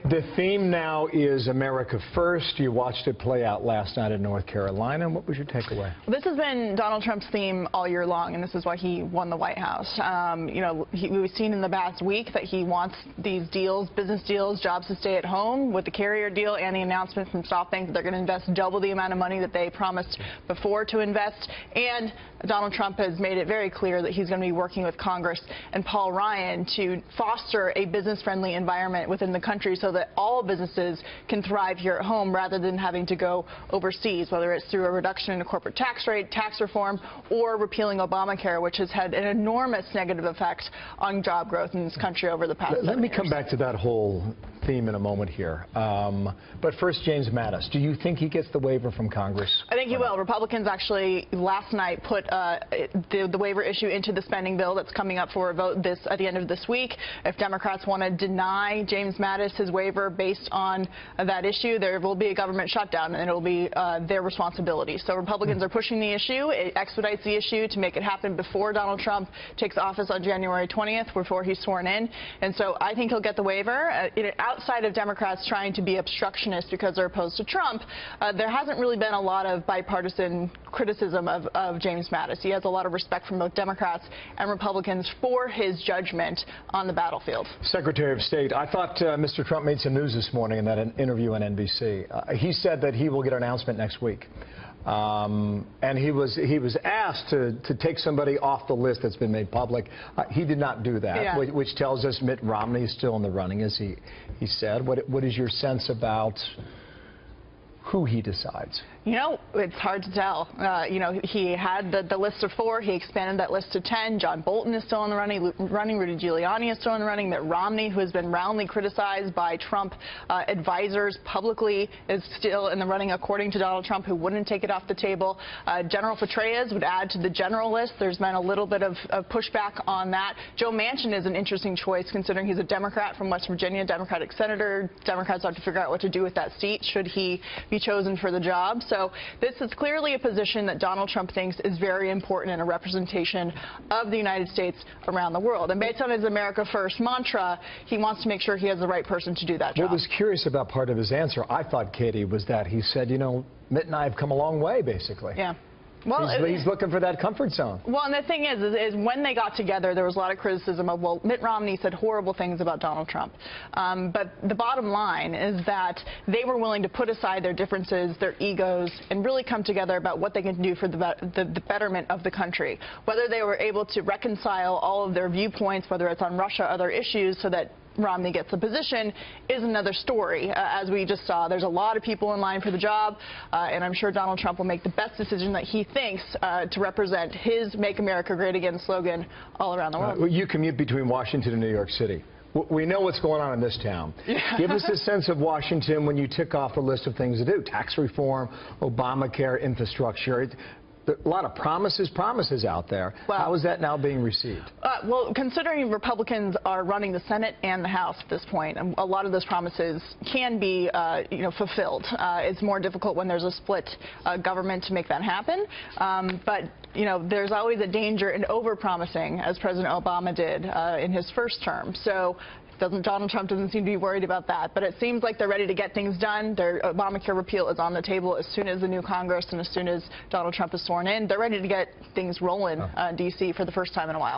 The theme now is America First. You watched it play out last night in North Carolina. What was your takeaway? This has been Donald Trump's theme all year long, and this is why he won the White House. We've seen in the past week that he wants these deals, business deals, jobs to stay at home with the carrier deal and the announcement from SoftBank that they're going to invest double the amount of money that they promised before to invest. And Donald Trump has made it very clear that he's going to be working with Congress and Paul Ryan to foster a business-friendly environment within the country so that all businesses can thrive here at home rather than having to go overseas, whether it's through a reduction in the corporate tax rate, tax reform, or repealing Obamacare, which has had an enormous negative effect on job growth in this country over the past 7 years. Let me come back to that whole theme in a moment here. But first, James Mattis, do you think he gets the waiver from Congress? I think he will. Republicans actually last night put the waiver issue into the spending bill that's coming up for a vote at the end of this week. If Democrats want to deny James Mattis his waiver based on that issue, there will be a government shutdown, and it will be their responsibility. So Republicans are pushing the issue. It expedites the issue to make it happen before Donald Trump takes office on January 20th, before he's sworn in. And so I think he'll get the waiver. Outside of Democrats trying to be obstructionist because they're opposed to Trump, there hasn't really been a lot of bipartisan criticism of James Mattis. He has a lot of respect from both Democrats and Republicans for his judgment on the battlefield. Secretary of State, I thought Mr. Trump made some news this morning in that interview on NBC. He said that he will get an announcement next week. And he was asked to take somebody off the list that's been made public. He did not do that, which tells us Mitt Romney is still in the running, as he said. What is your sense about who he decides? You know, it's hard to tell. He had the list of 4. He expanded that list to 10. John Bolton is still in the running. Rudy Giuliani is still in the running. Mitt Romney, who has been roundly criticized by Trump advisors publicly, is still in the running, according to Donald Trump, who wouldn't take it off the table. General Petraeus would add to the general list. There's been a little bit of pushback on that. Joe Manchin is an interesting choice, considering he's a Democrat from West Virginia, Democratic senator. Democrats have to figure out what to do with that seat should he be chosen for the job. So this is clearly a position that Donald Trump thinks is very important in a representation of the United States around the world. And based on his America First mantra, he wants to make sure he has the right person to do that job. What was curious about part of his answer, I thought, Katie, was that he said, you know, Mitt and I have come a long way, basically. Yeah. Well, he's looking for that comfort zone. Well, and the thing is when they got together, there was a lot of criticism of, well, Mitt Romney said horrible things about Donald Trump. But the bottom line is that they were willing to put aside their differences, their egos, and really come together about what they can do for the betterment of the country. Whether they were able to reconcile all of their viewpoints, whether it's on Russia or other issues, so that Romney gets the position, is another story. As we just saw, there's a lot of people in line for the job, and I'm sure Donald Trump will make the best decision that he thinks to represent his Make America Great Again slogan all around the world. You commute between Washington and New York City. We know what's going on in this town. Yeah. Give us a sense of Washington when you tick off the list of things to do. Tax reform, Obamacare, infrastructure. A lot of promises out there. Well, how is that now being received? Well, considering Republicans are running the Senate and the House at this point, a lot of those promises can be, fulfilled. It's more difficult when there's a split government to make that happen. But there's always a danger in over-promising, as President Obama did in his first term. So Donald Trump doesn't seem to be worried about that, but it seems like they're ready to get things done. Their Obamacare repeal is on the table as soon as the new Congress and as soon as Donald Trump is sworn in. They're ready to get things rolling in D.C. for the first time in a while.